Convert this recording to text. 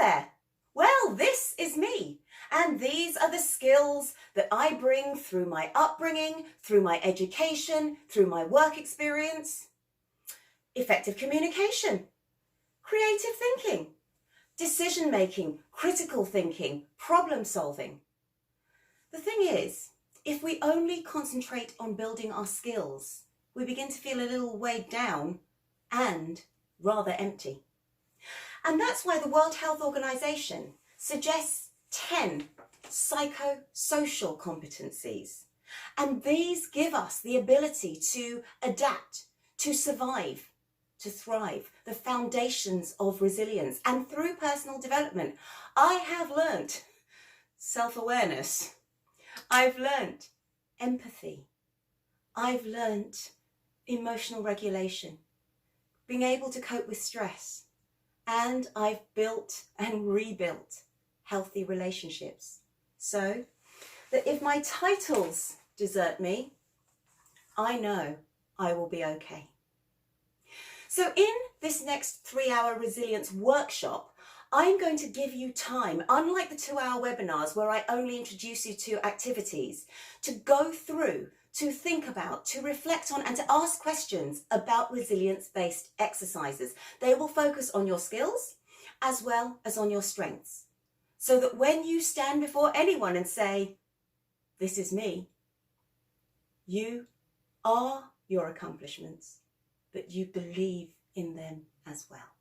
there. Well, this is me, and these are the skills that I bring through my upbringing, through my education, through my work experience. Effective communication, creative thinking, decision-making, critical thinking, problem-solving. The thing is, if we only concentrate on building our skills, we begin to feel a little weighed down and rather empty. And that's why the World Health Organization suggests 10 psychosocial competencies. And these give us the ability to adapt, to survive, to thrive, the foundations of resilience. And through personal development, I have learnt self-awareness. I've learnt empathy. I've learnt emotional regulation, being able to cope with stress. And I've built and rebuilt healthy relationships. So that if my titles desert me, I know I will be okay. So in this next 3-hour resilience workshop, I'm going to give you time, unlike the 2-hour webinars where I only introduce you to activities, to go through, to think about, to reflect on, and to ask questions about resilience-based exercises. They will focus on your skills as well as on your strengths, so that when you stand before anyone and say, "This is me," you are your accomplishments, but you believe in them as well.